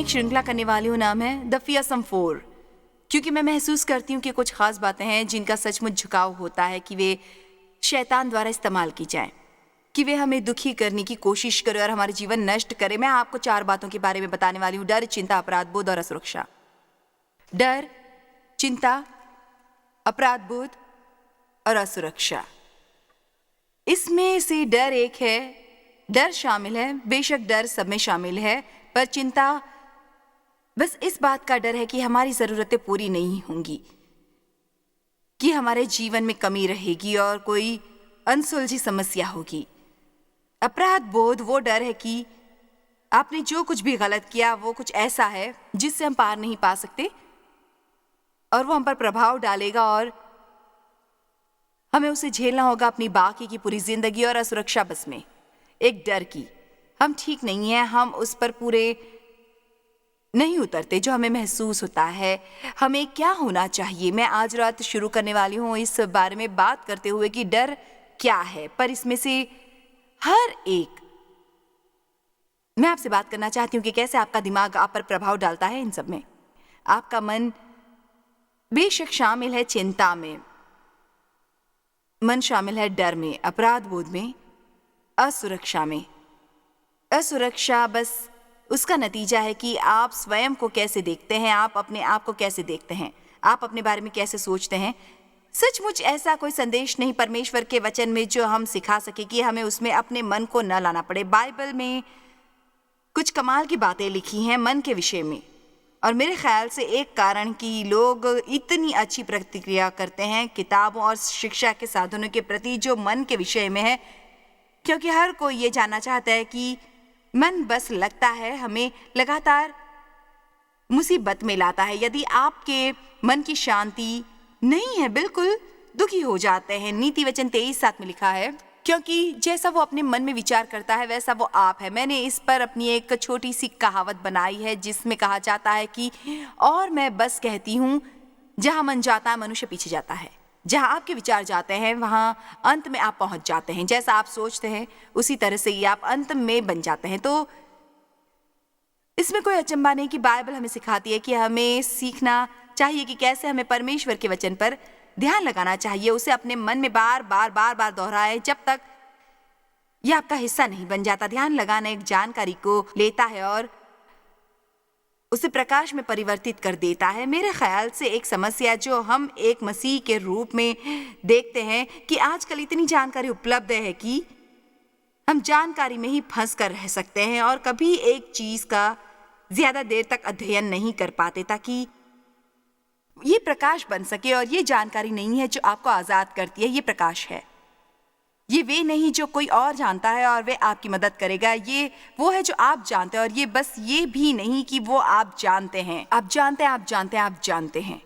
एक श्रृंखला करने वाली हूँ, नाम है द फियरसम फोर। क्योंकि मैं महसूस करती हूँ कि कुछ खास बातें हैं जिनका सचमुच झुकाव होता है कि वे शैतान द्वारा इस्तेमाल की जाएं, कि वे हमें दुखी करने की कोशिश करे और हमारे जीवन नष्ट करे। मैं आपको 4 बातों के बारे में बताने वाली हूँ: डर, चिंता, अपराध बोध और असुरक्षा। डर, चिंता, अपराध बोध और असुरक्षा। इसमें से डर एक है, डर शामिल है। बेशक डर सब में शामिल है, पर चिंता बस इस बात का डर है कि हमारी जरूरतें पूरी नहीं होंगी, कि हमारे जीवन में कमी रहेगी और कोई अनसुलझी समस्या होगी। अपराध बोध वो डर है कि आपने जो कुछ भी गलत किया वो कुछ ऐसा है जिससे हम पार नहीं पा सकते और वो हम पर प्रभाव डालेगा और हमें उसे झेलना होगा अपनी बाकी की पूरी जिंदगी। और असुरक्षा बस में एक डर की हम ठीक नहीं है, हम उस पर पूरे नहीं उतरते जो हमें महसूस होता है। हमें क्या होना चाहिए? मैं आज रात शुरू करने वाली हूँ इस बारे में बात करते हुए कि डर क्या है, पर इसमें से हर एक मैं आपसे बात करना चाहती हूँ कि कैसे आपका दिमाग आप पर प्रभाव डालता है। इन सब में आपका मन बेशक शामिल है चिंता में, मन शामिल है डर में, अपराध बोध में, असुरक्षा में। असुरक्षा बस उसका नतीजा है कि आप स्वयं को कैसे देखते हैं, आप अपने आप को कैसे देखते हैं, आप अपने बारे में कैसे सोचते हैं। सचमुच ऐसा कोई संदेश नहीं परमेश्वर के वचन में जो हम सिखा सके कि हमें उसमें अपने मन को न लाना पड़े। बाइबल में कुछ कमाल की बातें लिखी हैं मन के विषय में, और मेरे ख्याल से एक कारण कि लोग इतनी अच्छी प्रतिक्रिया करते हैं किताबों और शिक्षा के साधनों के प्रति जो मन के विषय में है, क्योंकि हर कोई ये जानना चाहता है कि मन बस लगता है हमें लगातार मुसीबत में लाता है। यदि आपके मन की शांति नहीं है, बिल्कुल दुखी हो जाते हैं। नीति वचन 23:7 में लिखा है, क्योंकि जैसा वो अपने मन में विचार करता है वैसा वो आप है। मैंने इस पर अपनी एक छोटी सी कहावत बनाई है जिसमें कहा जाता है कि और मैं बस कहती हूँ, जहाँ मन जाता है मनुष्य पीछे जाता है। जहाँ आपके विचार जाते हैं वहाँ अंत में आप पहुँच जाते हैं। जैसा आप सोचते हैं उसी तरह से ही आप अंत में बन जाते हैं। तो इसमें कोई अचंभा नहीं कि बाइबल हमें सिखाती है कि हमें सीखना चाहिए कि कैसे हमें परमेश्वर के वचन पर ध्यान लगाना चाहिए, उसे अपने मन में बार बार दोहराए जब तक यह आपका हिस्सा नहीं बन जाता। ध्यान लगाना एक जानकारी को लेता है और उसे प्रकाश में परिवर्तित कर देता है। मेरे ख्याल से एक समस्या जो हम एक मसीह के रूप में देखते हैं कि आजकल इतनी जानकारी उपलब्ध है कि हम जानकारी में ही फंस कर रह सकते हैं और कभी एक चीज का ज्यादा देर तक अध्ययन नहीं कर पाते ताकि ये प्रकाश बन सके। और ये जानकारी नहीं है जो आपको आजाद करती है, ये प्रकाश है। ये वे नहीं जो कोई और जानता है और वे आपकी मदद करेगा, ये वो है जो आप जानते हैं। और ये बस ये भी नहीं कि वो आप जानते हैं, आप जानते हैं।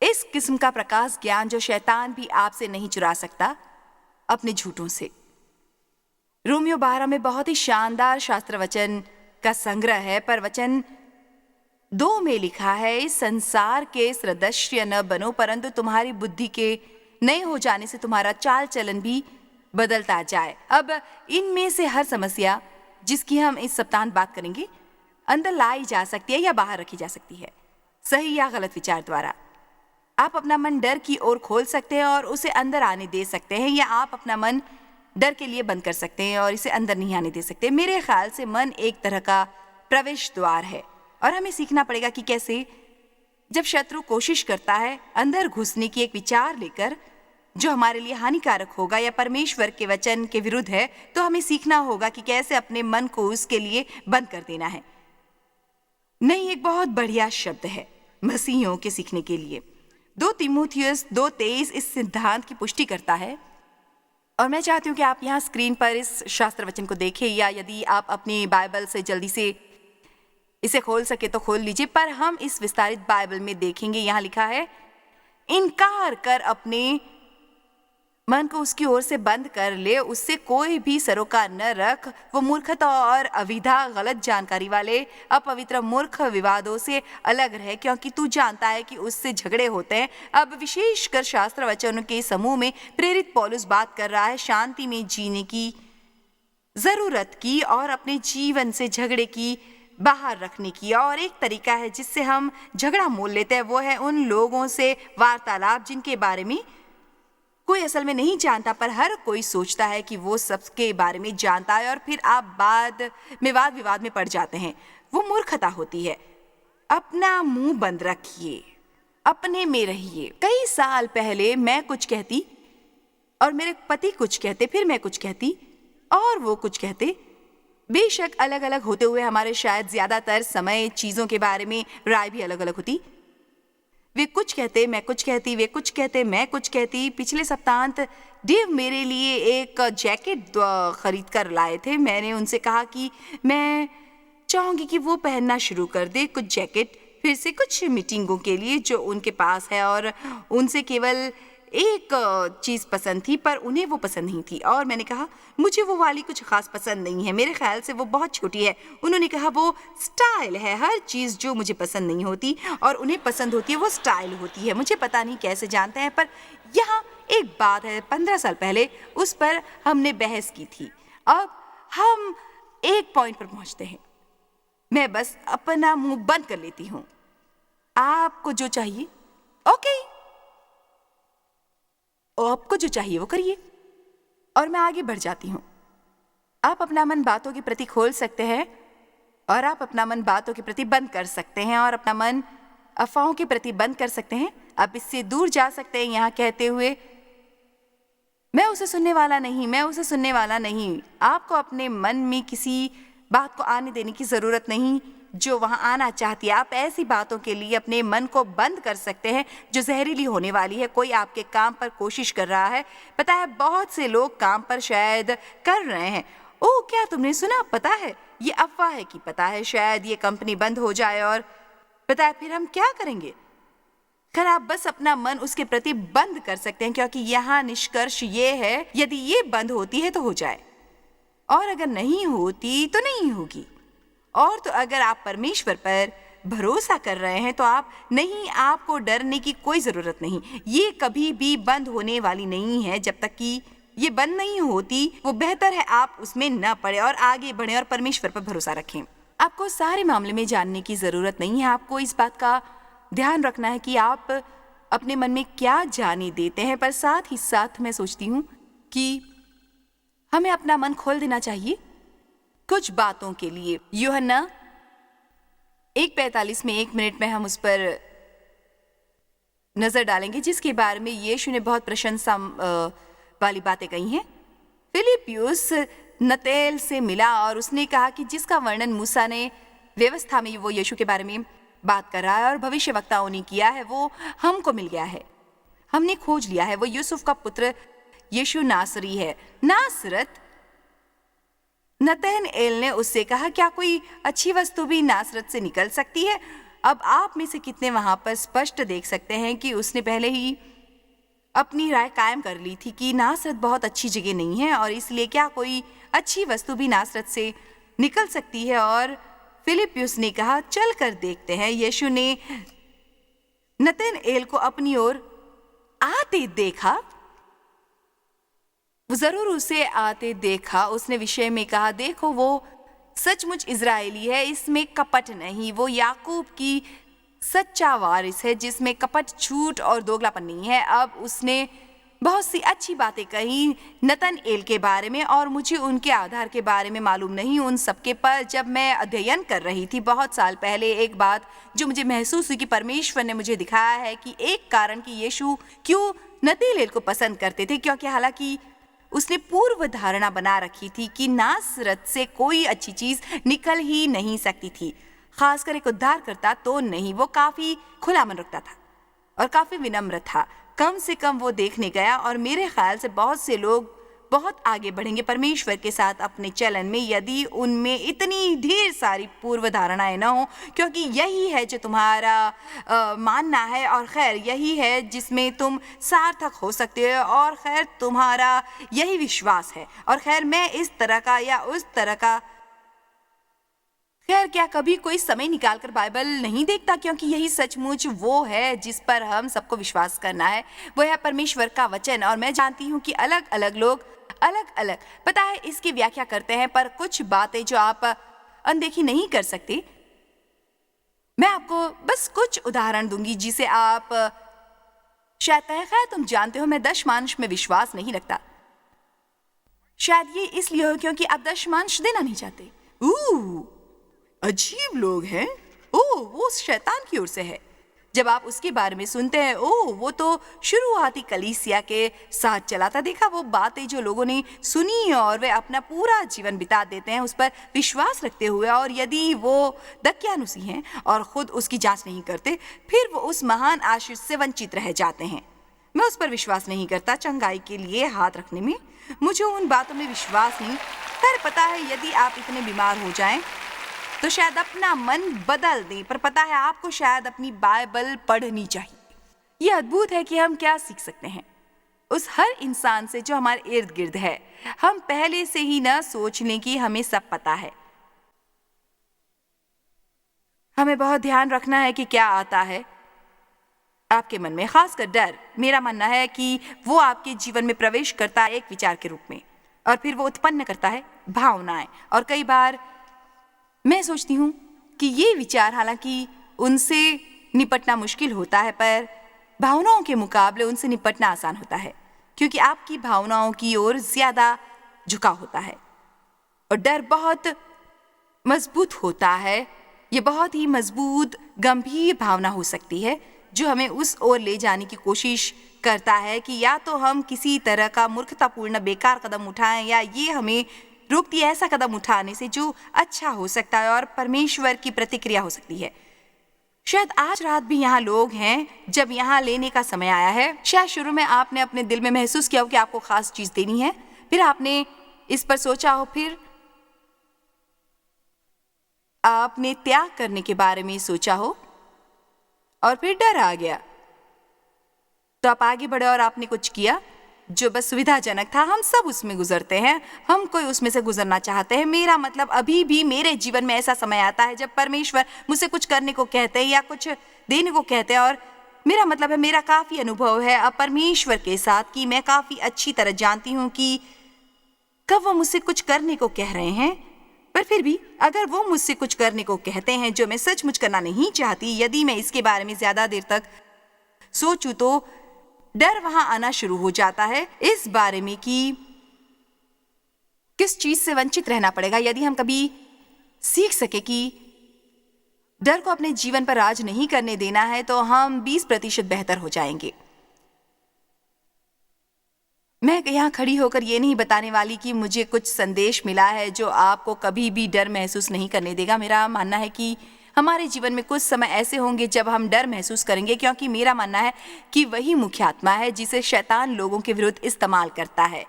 इस किस्म का प्रकाश ज्ञान जो शैतान भी आपसे नहीं चुरा सकता अपने झूठों से। रोमियो 12 में बहुत ही शानदार शास्त्र वचन का संग्रह है, पर वचन 2 में लिखा है, इस संसार के सदृश न बनो परंतु तुम्हारी बुद्धि के नए हो जाने से तुम्हारा चाल चलन भी बदलता जाए। अब इनमें से हर समस्या जिसकी हम इस सप्ताह बात करेंगे अंदर लाई जा सकती है या बाहर रखी जा सकती है, सही या गलत विचार द्वारा। आप अपना मन डर की ओर खोल सकते हैं और उसे अंदर आने दे सकते हैं, या आप अपना मन डर के लिए बंद कर सकते हैं और इसे अंदर नहीं आने दे सकते। मेरे ख्याल से मन एक तरह का प्रवेश द्वार है और हमें सीखना पड़ेगा कि कैसे जब शत्रु कोशिश करता है अंदर घुसने की एक विचार लेकर जो हमारे लिए हानिकारक होगा या परमेश्वर के वचन के विरुद्ध है, तो हमें सीखना होगा कि कैसे अपने मन को उसके लिए बंद कर देना है। नहीं, एक बहुत बढ़िया शब्द है मसीहियों के सीखने के लिए। 2 तीमुथियुस 2:23 इस सिद्धांत की पुष्टि करता है, और मैं चाहती हूँ कि आप यहाँ स्क्रीन पर इस शास्त्र वचन को देखें, या यदि आप अपनी बाइबल से जल्दी से इसे खोल सके तो खोल लीजिए। पर हम इस विस्तारित बाइबल में देखेंगे, यहाँ लिखा है, इनकार कर अपने मन को उसकी ओर से बंद कर ले, उससे कोई भी सरोकार न रख। वो मूर्खता और अविधा, गलत जानकारी वाले अपवित्र मूर्ख विवादों से अलग रहे, क्योंकि तू जानता है कि उससे झगड़े होते हैं। अब विशेषकर शास्त्र वचनों के समूह में प्रेरित पौलुस बात कर रहा है शांति में जीने की जरूरत की और अपने जीवन से झगड़े की बाहर रखने की। और एक तरीका है जिससे हम झगड़ा मोल लेते हैं, वो है उन लोगों से वार्तालाप जिनके बारे में कोई असल में नहीं जानता, पर हर कोई सोचता है कि वो सबके बारे में जानता है, और फिर आप बाद में वाद विवाद में पड़ जाते हैं। वो मूर्खता होती है। अपना मुंह बंद रखिए, अपने में रहिए। कई साल पहले मैं कुछ कहती और मेरे पति कुछ कहते, फिर मैं कुछ कहती और वो कुछ कहते। बेशक अलग अलग होते हुए हमारे शायद ज्यादातर समय चीजों के बारे में राय भी अलग अलग होती। वे कुछ कहते, मैं कुछ कहती, वे कुछ कहते, मैं कुछ कहती। पिछले सप्ताहांत डेव मेरे लिए एक जैकेट खरीद कर लाए थे। मैंने उनसे कहा कि मैं चाहूंगी कि वो पहनना शुरू कर दे कुछ जैकेट, फिर से कुछ मीटिंगों के लिए जो उनके पास है, और उनसे केवल एक चीज़ पसंद थी, पर उन्हें वो पसंद नहीं थी। और मैंने कहा मुझे वो वाली कुछ खास पसंद नहीं है, मेरे ख्याल से वो बहुत छोटी है। उन्होंने कहा वो स्टाइल है। हर चीज़ जो मुझे पसंद नहीं होती और उन्हें पसंद होती है वो स्टाइल होती है। मुझे पता नहीं कैसे जानते हैं, पर यहाँ एक बात है, 15 साल पहले उस पर हमने बहस की थी। अब हम एक पॉइंट पर पहुँचते हैं। मैं बस अपना मुंह बंद कर लेती हूँ। आपको जो चाहिए ओके, आपको जो चाहिए वो करिए, और मैं आगे बढ़ जाती हूँ। आप अपना मन बातों के प्रति खोल सकते हैं, और आप अपना मन बातों के प्रति बंद कर सकते हैं, और अपना मन अफवाहों के प्रति बंद कर सकते हैं। आप इससे दूर जा सकते हैं यहाँ कहते हुए मैं उसे सुनने वाला नहीं, मैं उसे सुनने वाला नहीं। आपको अपने मन में किसी बात को आने देने की जरूरत नहीं जो वहां आना चाहती है। आप ऐसी बातों के लिए अपने मन को बंद कर सकते हैं जो जहरीली होने वाली है। कोई आपके काम पर कोशिश कर रहा है, पता है बहुत से लोग काम पर शायद कर रहे हैं। ओह क्या तुमने सुना, पता है ये अफवाह है कि पता है शायद ये कंपनी बंद हो जाए, और पता है फिर हम क्या करेंगे। खैर आप बस अपना मन उसके प्रति बंद कर सकते हैं, क्योंकि यहाँ निष्कर्ष ये है यदि ये बंद होती है तो हो जाए, और अगर नहीं होती तो नहीं होगी। और तो अगर आप परमेश्वर पर भरोसा कर रहे हैं तो आप नहीं, आपको डरने की कोई जरूरत नहीं। ये कभी भी बंद होने वाली नहीं है। जब तक कि ये बंद नहीं होती वो बेहतर है आप उसमें न पड़े और आगे बढ़ें और परमेश्वर पर भरोसा रखें। आपको सारे मामले में जानने की जरूरत नहीं है। आपको इस बात का ध्यान रखना है कि आप अपने मन में क्या जाने देते हैं, पर साथ ही साथ मैं सोचती हूँ कि हमें अपना मन खोल देना चाहिए कुछ बातों के लिए। यूहन्ना 1:45 में 1 मिनट में हम उस पर नजर डालेंगे जिसके बारे में यीशु ने बहुत प्रशंसा वाली बातें कही हैं। फिलिप्युस नतेल से मिला और उसने कहा कि जिसका वर्णन मूसा ने व्यवस्था में वो यीशु के बारे में बात कर रहा है और भविष्यवक्ताओं ने किया है, वो हमको मिल गया है, हमने खोज लिया है। वो यूसुफ का पुत्र यीशु नासरी है। नासरत। नतनएल ने उससे कहा क्या कोई अच्छी वस्तु भी नासरत से निकल सकती है। अब आप में से कितने वहां पर स्पष्ट देख सकते हैं कि उसने पहले ही अपनी राय कायम कर ली थी कि नासरत बहुत अच्छी जगह नहीं है, और इसलिए क्या कोई अच्छी वस्तु भी नासरत से निकल सकती है। और फिलिप्युस ने कहा चल कर देखते हैं। यीशु ने नतनएल को अपनी ओर आते देखा, जरूर उसे आते देखा। उसने विषय में कहा देखो वो सचमुच इजरायली है, इसमें कपट नहीं। वो याकूब की सच्चा वारिस है जिसमें कपट, झूठ और दोगलापन नहीं है। अब उसने बहुत सी अच्छी बातें कही नतनएल के बारे में, और मुझे उनके आधार के बारे में मालूम नहीं उन सबके, पर जब मैं अध्ययन कर रही थी बहुत साल पहले, एक बात जो मुझे महसूस हुई कि परमेश्वर ने मुझे दिखाया है कि एक कारण कि यीशु क्यों नतनएल को पसंद करते थे, क्योंकि हालांकि उसने पूर्व धारणा बना रखी थी कि नासरत से कोई अच्छी चीज निकल ही नहीं सकती थी, खासकर एक उद्धारकर्ता तो नहीं। वो काफी खुला मन रखता था और काफी विनम्र था। कम से कम वो देखने गया, और मेरे ख्याल से बहुत से लोग बहुत आगे बढ़ेंगे परमेश्वर के साथ अपने चलन में यदि उनमें इतनी ढेर सारी पूर्व धारणाएं न हो, क्योंकि यही है जो तुम्हारा मानना है, और खैर यही है जिसमें तुम सार्थक हो सकते हो, और खैर तुम्हारा यही विश्वास है, और खैर मैं इस तरह का या उस तरह का। खैर क्या कभी कोई समय निकालकर बाइबल नहीं देखता, क्योंकि यही सचमुच वो है जिस पर हम सबको विश्वास करना है। वो है परमेश्वर का वचन। और मैं जानती हूँ कि अलग अलग लोग अलग अलग पता है इसकी व्याख्या करते हैं, पर कुछ बातें जो आप अनदेखी नहीं कर सकते। मैं आपको बस कुछ उदाहरण दूंगी जिसे आप शायद कहें, खैर तुम जानते हो मैं दशमांश में विश्वास नहीं रखता। शायद ये इसलिए हो क्योंकि आप दशमांश देना नहीं चाहते। अजीब लोग हैं। वो शैतान की ओर से है। जब आप उसके बारे में सुनते हैं, वो तो शुरुआती कलीसिया के साथ चलाता देखा। वो बातें जो लोगों ने सुनी और वे अपना पूरा जीवन बिता देते हैं उस पर विश्वास रखते हुए, और यदि वो दकियानुसी हैं और खुद उसकी जांच नहीं करते, फिर वो उस महान आशीष से वंचित रह जाते हैं। मैं उस पर विश्वास नहीं करता। चंगाई के लिए हाथ रखने में मुझे उन बातों में विश्वास नहीं। खैर पता है, यदि आप इतने बीमार हो जाएं तो शायद अपना मन बदल दें, पर पता है आपको शायद अपनी बाइबल पढ़नी चाहिए। यह अद्भुत है कि हम क्या सीख सकते हैं उस हर इंसान से जो हमारे इर्द गिर्द है। हम पहले से ही न सोच लें कि हमें सब पता है। हमें बहुत ध्यान रखना है कि क्या आता है आपके मन में, खासकर डर। मेरा मानना है कि वो आपके जीवन में प्रवेश करता है एक विचार के रूप में, और फिर वो उत्पन्न करता है भावनाएं। और कई बार मैं सोचती हूँ कि ये विचार, हालांकि उनसे निपटना मुश्किल होता है, पर भावनाओं के मुकाबले उनसे निपटना आसान होता है, क्योंकि आपकी भावनाओं की ओर ज्यादा झुकाव होता है। और डर बहुत मजबूत होता है। ये बहुत ही मजबूत गंभीर भावना हो सकती है जो हमें उस ओर ले जाने की कोशिश करता है कि या तो हम किसी तरह का मूर्खतापूर्ण बेकार कदम उठाएं, या ये हमें रोकती है ऐसा कदम उठाने से जो अच्छा हो सकता है और परमेश्वर की प्रतिक्रिया हो सकती है। शायद आज रात भी यहाँ लोग हैं जब यहाँ लेने का समय आया है। शायद शुरू में आपने अपने दिल में महसूस किया हो कि आपको खास चीज देनी है, फिर आपने इस पर सोचा हो, फिर आपने त्याग करने के बारे में सोचा हो, और फिर डर आ गया। तो आप आगे बढ़े और आपने कुछ किया जो बस सुविधाजनक था। हम सब उसमें गुजरते हैं, हम कोई उसमें से गुजरना चाहते हैं। मेरा मतलब, अभी भी मेरे जीवन में ऐसा समय आता है जब परमेश्वर मुझसे कुछ करने को कहते हैं या कुछ देने को कहते हैं, और मेरा मतलब है, मेरा काफी अनुभव है अब परमेश्वर के साथ कि मैं काफी अच्छी तरह जानती हूँ कि कब वो मुझसे कुछ करने को कह रहे हैं। पर फिर भी अगर वो मुझसे कुछ करने को कहते हैं जो मैं सचमुच करना नहीं चाहती, यदि मैं इसके बारे में ज्यादा देर तक सोचूं, तो डर वहां आना शुरू हो जाता है इस बारे में कि किस चीज से वंचित रहना पड़ेगा। यदि हम कभी सीख सके कि डर को अपने जीवन पर राज नहीं करने देना है, तो हम 20% बेहतर हो जाएंगे। मैं यहाँ खड़ी होकर ये नहीं बताने वाली कि मुझे कुछ संदेश मिला है जो आपको कभी भी डर महसूस नहीं करने देगा। मेरा मानना है कि हमारे जीवन में कुछ समय ऐसे होंगे जब हम डर महसूस करेंगे, क्योंकि मेरा मानना है कि वही मुख्य आत्मा है जिसे शैतान लोगों के विरुद्ध इस्तेमाल करता है।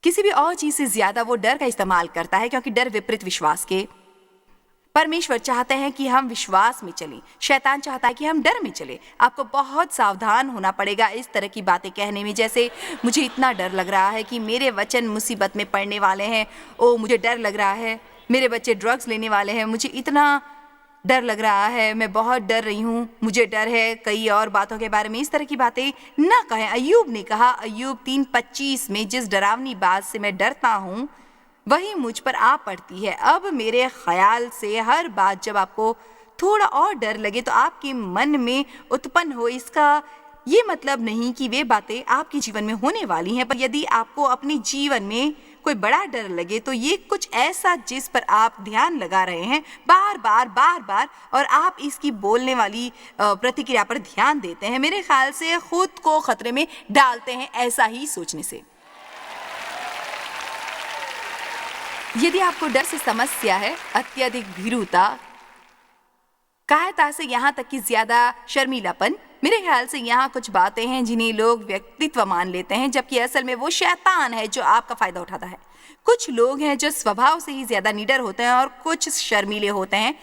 किसी भी और चीज से ज्यादा वो डर का इस्तेमाल करता है, क्योंकि डर विपरीत विश्वास के। परमेश्वर चाहते हैं कि हम विश्वास में चलें, शैतान चाहता है कि हम डर में चलें। आपको बहुत सावधान होना पड़ेगा इस तरह की बातें कहने में, जैसे मुझे इतना डर लग रहा है कि मेरे वचन मुसीबत में पड़ने वाले हैं। मुझे डर लग रहा है मेरे बच्चे ड्रग्स लेने वाले हैं। मुझे इतना डर लग रहा है, मैं बहुत डर रही हूँ, मुझे डर है कई और बातों के बारे में। इस तरह की बातें ना कहें। अय्यूब ने कहा, अय्यूब 3:25 में, जिस डरावनी बात से मैं डरता हूँ वही मुझ पर आ पड़ती है। अब मेरे ख्याल से हर बात जब आपको थोड़ा और डर लगे तो आपके मन में उत्पन्न हो, इसका ये मतलब नहीं कि वे बातें आपके जीवन में होने वाली हैं। पर यदि आपको अपने जीवन में कोई बड़ा डर लगे तो ये कुछ ऐसा जिस पर आप ध्यान लगा रहे हैं बार बार, और आप इसकी बोलने वाली प्रतिक्रिया पर ध्यान देते हैं, मेरे ख्याल से खुद को खतरे में डालते हैं ऐसा ही सोचने से। यदि आपको डर से समस्या है, अत्यधिक भीरुता, कायरता से यहाँ तक कि ज्यादा शर्मीलापन, मेरे ख्याल से यहाँ कुछ बातें हैं जिन्हें लोग व्यक्तित्व मान लेते हैं, जबकि असल में वो शैतान है जो आपका फायदा उठाता है। कुछ लोग हैं जो स्वभाव से ही ज्यादा निडर होते हैं और कुछ शर्मीले होते हैं।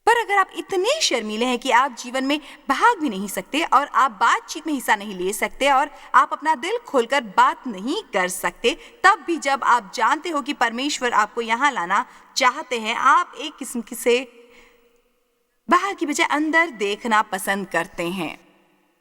पर अगर आप इतने शर्मीले हैं कि आप जीवन में भाग भी नहीं सकते और आप बातचीत में हिस्सा नहीं ले सकते और आप अपना दिल खोलकर बात नहीं कर सकते, तब भी जब आप जानते हो कि परमेश्वर आपको यहाँ लाना चाहते हैं, आप एक किस्म से बाहर की बजाय अंदर देखना पसंद करते हैं।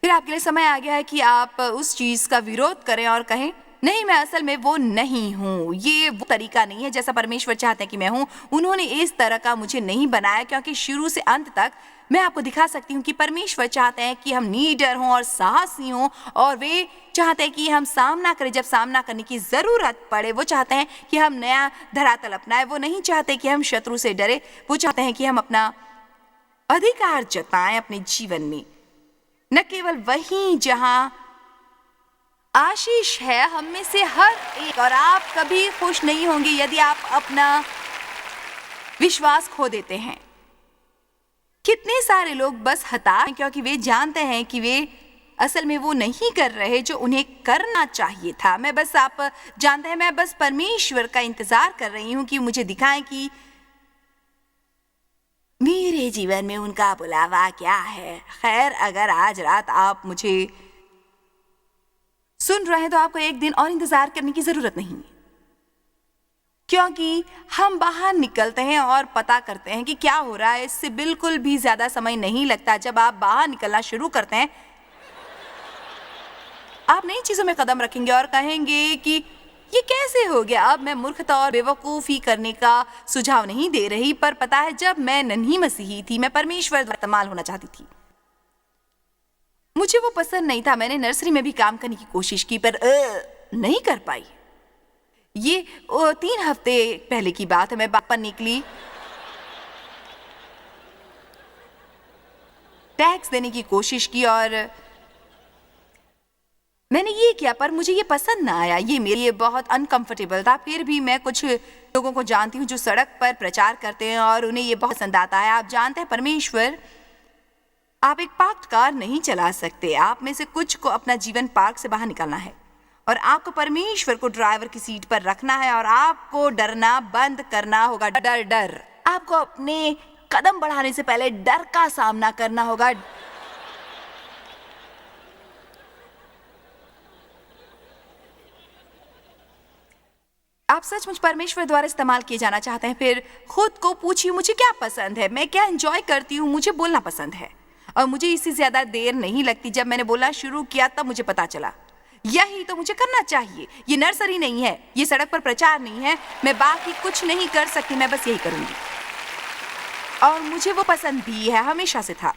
फिर आपके लिए समय आ गया है कि आप उस चीज का विरोध करें और कहें, नहीं, मैं असल में वो नहीं हूँ। ये वो तरीका नहीं है जैसा परमेश्वर चाहते हैं कि मैं हूँ। उन्होंने इस तरह का मुझे नहीं बनाया, क्योंकि शुरू से अंत तक मैं आपको दिखा सकती हूँ कि परमेश्वर चाहते हैं कि हम निडर हों और साहसी हों, और वे चाहते हैं कि हम सामना करें जब सामना करने की ज़रूरत पड़े। वो चाहते हैं कि हम नया धरातल अपनाएं। वो नहीं चाहते कि हम शत्रु से डरे। वो चाहते हैं कि हम अपना अधिकार जताएं अपने जीवन में, न केवल वहीं जहाँ आशीष है हम में से हर एक। और आप कभी खुश नहीं होंगे यदि आप अपना विश्वास खो देते हैं। कितने सारे लोग बस हताश हैं क्योंकि वे जानते हैं कि वे असल में वो नहीं कर रहे जो उन्हें करना चाहिए था। आप जानते हैं, मैं बस परमेश्वर का इंतजार कर रही हूँ कि मुझे दिखाएं कि मेरे जीवन में उनका बुलावा क्या है। खैर, अगर आज रात आप मुझे सुन रहे हैं तो आपको एक दिन और इंतजार करने की जरूरत नहीं, क्योंकि हम बाहर निकलते हैं और पता करते हैं कि क्या हो रहा है। इससे बिल्कुल भी ज्यादा समय नहीं लगता। जब आप बाहर निकलना शुरू करते हैं, आप नई चीजों में कदम रखेंगे और कहेंगे कि ये कैसे हो गया। अब मैं मूर्खता और बेवकूफ़ी करने का सुझाव नहीं दे रही, पर पता है, जब मैं नन्ही मसीही थी, मैं परमेश्वर द्वारा इस्तेमाल होना चाहती थी। मुझे वो पसंद नहीं था। मैंने नर्सरी में भी काम करने की कोशिश की, पर नहीं कर पाई। ये 3 हफ्ते पहले की बात है। मैं बाप पर निकली, टैक्स देने की कोशिश की और मैंने ये किया, पर मुझे ये पसंद ना आया। ये मेरे लिए बहुत अनकंफर्टेबल था। फिर भी मैं कुछ लोगों को जानती हूँ जो सड़क पर प्रचार करते हैं और उन्हें ये बहुत पसंद आता है। आप जानते हैं, परमेश्वर, आप एक पार्क्ड कार नहीं चला सकते। आप में से कुछ को अपना जीवन पार्क से बाहर निकालना है और आपको परमेश्वर को ड्राइवर की सीट पर रखना है और आपको डरना बंद करना होगा। डर आपको अपने कदम बढ़ाने से पहले डर का सामना करना होगा। आप सचमुच परमेश्वर द्वारा इस्तेमाल किए जाना चाहते हैं, फिर खुद को पूछिए, मुझे क्या पसंद है, मैं क्या एंजॉय करती हूँ। मुझे बोलना पसंद है और मुझे इससे ज्यादा देर नहीं लगती। जब मैंने बोलना शुरू किया तब मुझे पता चला यही तो मुझे करना चाहिए। ये नर्सरी नहीं है, ये सड़क पर प्रचार नहीं है। मैं बाकी कुछ नहीं कर सकती, मैं बस यही करूंगी। और मुझे वो पसंद भी है, हमेशा से था।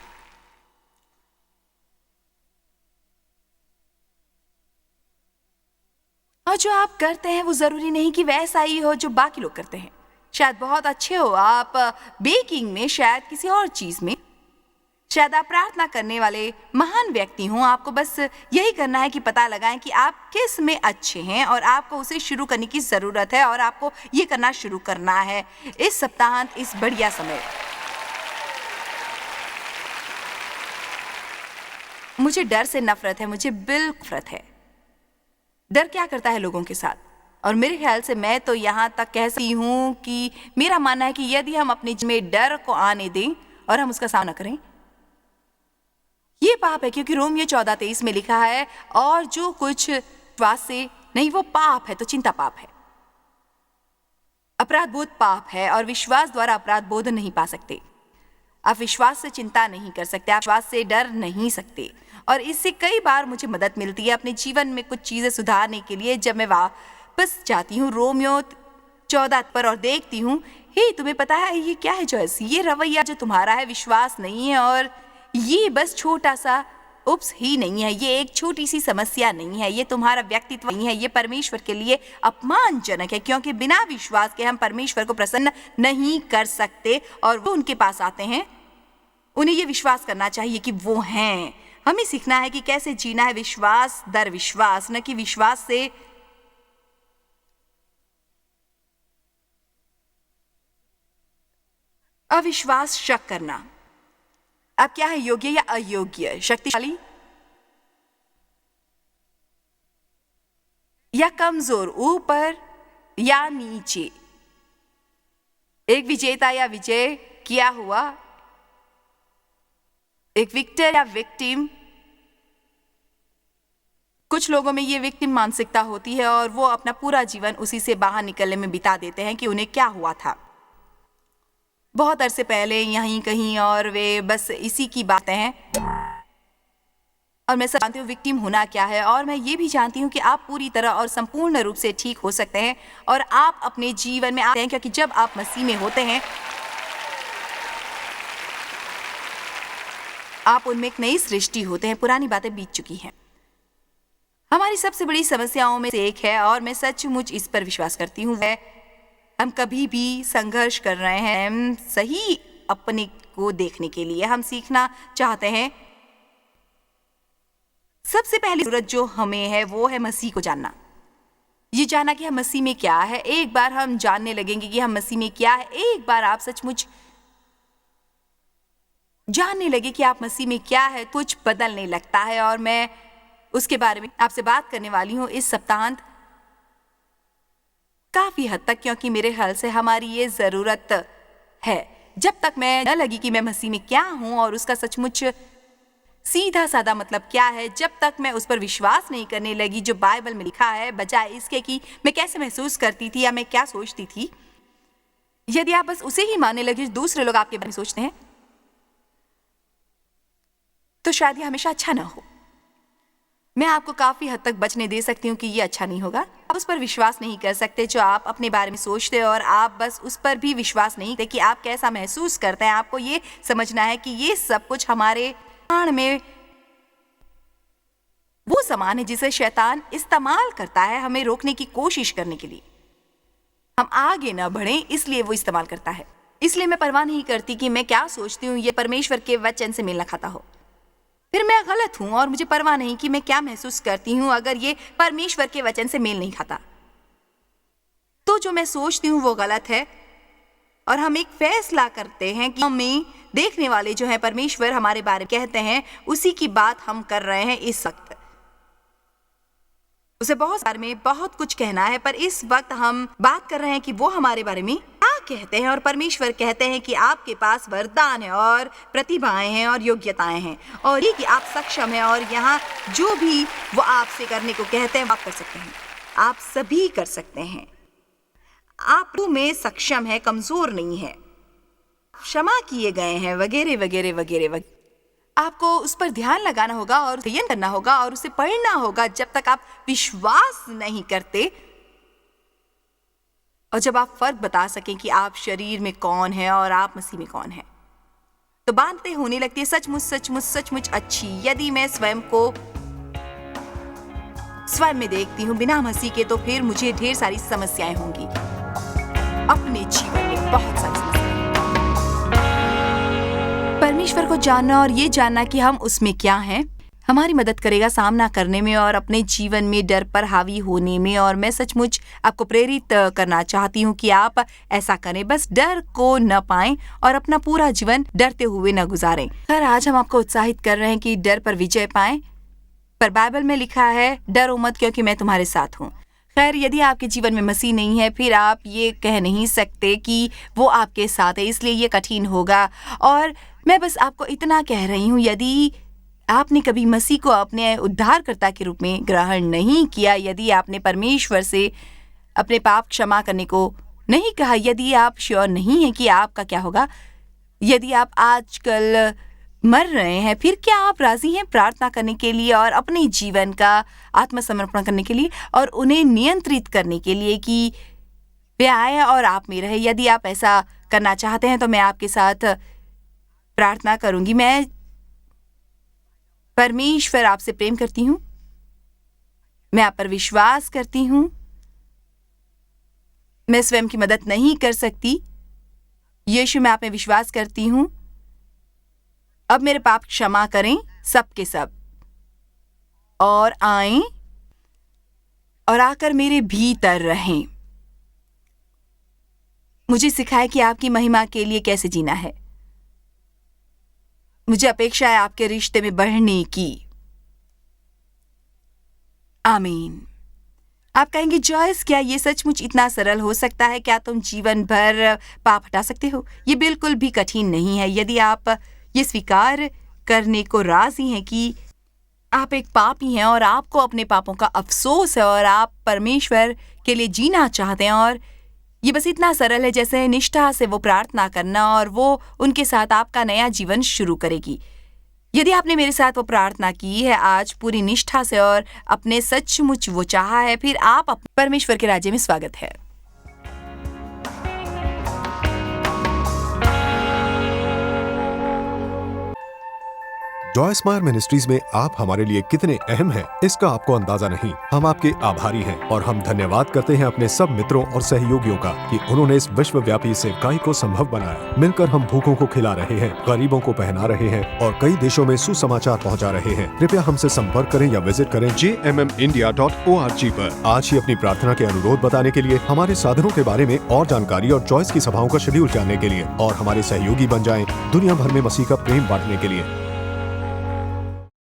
और जो आप करते हैं वो जरूरी नहीं कि वैसा ही हो जो बाकी लोग करते हैं। शायद बहुत अच्छे हो आप बेकिंग में, शायद किसी और चीज में, शायद आप प्रार्थना करने वाले महान व्यक्ति हों। आपको बस यही करना है कि पता लगाएं कि आप किस में अच्छे हैं और आपको उसे शुरू करने की जरूरत है और आपको ये करना शुरू करना है इस सप्ताहांत, इस बढ़िया समय। मुझे डर से नफरत है, मुझे बिल्कुल नफरत है। डर क्या करता है लोगों के साथ, और मेरे ख्याल से मैं तो यहाँ तक कह सकती हूँ कि मेरा मानना है कि यदि हम अपने जीवन में डर को आने दें और हम उसका सामना करें, ये पाप है। क्योंकि रोमियो 14:23 में लिखा है, और जो कुछ विश्वास से नहीं वो पाप है, तो चिंता पाप है। अपराध बोध पाप है और विश्वास द्वारा अपराध बोध नहीं पा सकते। आप विश्वास से चिंता नहीं कर सकते, आप विश्वास से डर नहीं सकते। और इससे कई बार मुझे मदद मिलती है अपने जीवन में कुछ चीजें सुधारने के लिए। जब मैं वापस जाती हूँ रोमियो 14 पर और देखती हूँ, हे तुम्हें पता है ये क्या है जॉयस, ये रवैया जो तुम्हारा है विश्वास नहीं है, और ये बस छोटा सा उप्स ही नहीं है, ये एक छोटी सी समस्या नहीं है, ये तुम्हारा व्यक्तित्व नहीं है, ये परमेश्वर के लिए अपमानजनक है। क्योंकि बिना विश्वास के हम परमेश्वर को प्रसन्न नहीं कर सकते। और वो उनके पास आते हैं, उन्हें ये विश्वास करना चाहिए कि वो हैं। हमें सीखना है कि कैसे जीना है विश्वास दर विश्वास, न कि विश्वास से अविश्वास शक करना। अब क्या है, योग्य या अयोग्य, शक्तिशाली या कमजोर, ऊपर या नीचे, एक विजेता या विजय किया हुआ, एक विक्टर या विक्टिम। कुछ लोगों में ये विक्टिम मानसिकता होती है और वो अपना पूरा जीवन उसी से बाहर निकलने में बिता देते हैं कि उन्हें क्या हुआ था बहुत अरसे पहले यहीं कहीं, और वे बस इसी की बातें हैं। और मैं जानती हूँ विक्टिम होना क्या है, और मैं ये भी जानती हूँ कि आप पूरी तरह और संपूर्ण रूप से ठीक हो सकते हैं और आप अपने जीवन में आते हैं, क्योंकि जब आप मसीह में होते हैं आप उनमें एक नई सृष्टि होते हैं, पुरानी बातें बीत चुकी हैं। हमारी सबसे बड़ी समस्याओं में से एक है, और मैं सचमुच इस पर विश्वास करती हूँ, वह हम कभी भी संघर्ष कर रहे हैं हम सही अपने को देखने के लिए। हम सीखना चाहते हैं। सबसे पहली जरूरत जो हमें है वो है मसीह को जानना। ये जानना कि हम मसीह में क्या है। एक बार हम जानने लगेंगे कि हम मसीह में क्या है, एक बार आप सचमुच जानने लगे कि आप मसीह में क्या है, कुछ बदलने लगता है। और मैं उसके बारे में आपसे बात करने वाली हूँ इस सप्ताहांत काफी हद तक, क्योंकि मेरे ख्याल से हमारी ये जरूरत है। जब तक मैं न लगी कि मैं मसीह में क्या हूँ और उसका सचमुच सीधा साधा मतलब क्या है, जब तक मैं उस पर विश्वास नहीं करने लगी जो बाइबल में लिखा है, बजाय इसके कि मैं कैसे महसूस करती थी या मैं क्या सोचती थी, यदि आप बस उसे ही मानने लगे जो दूसरे लोग आपके बारे में सोचते हैं, तो शायद ये हमेशा अच्छा ना हो। मैं आपको काफी हद तक बचने दे सकती हूँ कि ये अच्छा नहीं होगा। आप उस पर विश्वास नहीं कर सकते जो आप अपने बारे में सोचते हो, और आप बस उस पर भी विश्वास नहीं करते कि आप कैसा महसूस करते हैं। आपको ये समझना है कि ये सब कुछ हमारे प्राण में वो सामान है जिसे शैतान इस्तेमाल करता है हमें रोकने की कोशिश करने के लिए। हम आगे न बढ़ें, इसलिए वो इस्तेमाल करता है। इसलिए मैं परवाह नहीं करती कि मैं क्या सोचती हूँ, ये परमेश्वर के वचन से मेल न खाता हो। फिर मैं गलत हूं और मुझे परवाह नहीं कि मैं क्या महसूस करती हूं अगर ये परमेश्वर के वचन से मेल नहीं खाता। तो जो मैं सोचती हूं वो गलत है, और हम एक फैसला करते हैं कि हमें देखने वाले जो है परमेश्वर हमारे बारे में कहते हैं, उसी की बात हम कर रहे हैं इस वक्त। उसे बहुत बारे में बहुत कुछ कहना है, पर इस वक्त हम बात कर रहे हैं कि वो हमारे बारे में क्या कहते हैं। और परमेश्वर कहते हैं कि आपके पास वरदान है और प्रतिभाएं हैं और योग्यताएं हैं, और ये कि आप सक्षम हैं, और यहाँ जो भी वो आपसे करने को कहते हैं आप कर सकते हैं। आप सभी कर सकते हैं। आप में सक्षम है, कमजोर नहीं है, क्षमा किए गए हैं, वगैरह वगैरह वगैरह वगैरह। आपको उस पर ध्यान लगाना होगा और अध्ययन करना होगा और उसे पढ़ना होगा जब तक आप विश्वास नहीं करते, और जब आप फर्क बता सकें कि आप शरीर में कौन है और आप मसीह में कौन है, तो बातें होने लगती है सचमुच सचमुच सचमुच अच्छी। यदि मैं स्वयं में देखती हूँ बिना मसीह के, तो फिर मुझे ढेर सारी समस्याएं होंगी अपने जीवन में, बहुत सारी समस्याएं। परमेश्वर को जानना और ये जानना कि हम उसमें क्या हैं हमारी मदद करेगा सामना करने में और अपने जीवन में डर पर हावी होने में। और मैं सचमुच आपको प्रेरित करना चाहती हूँ कि आप ऐसा करें, बस डर को न पाएं और अपना पूरा जीवन डरते हुए न गुजारें। खैर, आज हम आपको उत्साहित कर रहे हैं कि डर पर विजय पाएं, पर बाइबल में लिखा है डरो मत क्योंकि मैं तुम्हारे साथ हूँ। खैर, यदि आपके जीवन में मसीह नहीं है, फिर आप ये कह नहीं सकते कि वो आपके साथ है, इसलिए ये कठिन होगा। और मैं बस आपको इतना कह रही हूँ, यदि आपने कभी मसीह को अपने उद्धारकर्ता के रूप में ग्रहण नहीं किया, यदि आपने परमेश्वर से अपने पाप क्षमा करने को नहीं कहा, यदि आप श्योर नहीं हैं कि आपका क्या होगा, यदि आप आजकल मर रहे हैं, फिर क्या आप राजी हैं प्रार्थना करने के लिए और अपने जीवन का आत्मसमर्पण करने के लिए और उन्हें नियंत्रित करने के लिए कि वे आए और आप में रहे? यदि आप ऐसा करना चाहते हैं तो मैं आपके साथ प्रार्थना करूंगी। मैं परमेश्वर आपसे प्रेम करती हूँ, मैं आप पर विश्वास करती हूँ। मैं स्वयं की मदद नहीं कर सकती। यीशु, मैं आप में विश्वास करती हूँ। अब मेरे पाप क्षमा करें, सब के सब, और आएं और आकर मेरे भीतर रहें। मुझे सिखाएं कि आपकी महिमा के लिए कैसे जीना है। मुझे अपेक्षा है आपके रिश्ते में बढ़ने की। आमीन। आप कहेंगे, जॉयस, क्या ये सचमुच इतना सरल हो सकता है? क्या तुम जीवन भर पाप हटा सकते हो? ये बिल्कुल भी कठिन नहीं है। यदि आप ये स्वीकार करने को राजी हैं कि आप एक पापी हैं और आपको अपने पापों का अफसोस है और आप परमेश्वर के लिए जीना चाहते हैं, और ये बस इतना सरल है जैसे निष्ठा से वो प्रार्थना करना, और वो उनके साथ आपका नया जीवन शुरू करेगी। यदि आपने मेरे साथ वो प्रार्थना की है आज पूरी निष्ठा से और अपने सचमुच वो चाहा है, फिर आप परमेश्वर के राज्य में स्वागत है। जॉय स्मायर मिनिस्ट्रीज में आप हमारे लिए कितने अहम हैं, इसका आपको अंदाजा नहीं। हम आपके आभारी हैं और हम धन्यवाद करते हैं अपने सब मित्रों और सहयोगियों का कि उन्होंने इस विश्वव्यापी सेवकाई को संभव बनाया। मिलकर हम भूखों को खिला रहे हैं, गरीबों को पहना रहे हैं और कई देशों में सुसमाचार पहुंचा रहे हैं। कृपया हमसे संपर्क करें या विजिट करें jmmindia.org पर। आज ही अपनी प्रार्थना के अनुरोध बताने के लिए, हमारे साधनों के बारे में और जानकारी और जॉयस की सभाओं का शेड्यूल जानने के लिए और हमारे सहयोगी बन जाएं दुनिया भर में मसीह का प्रेम बांटने के लिए।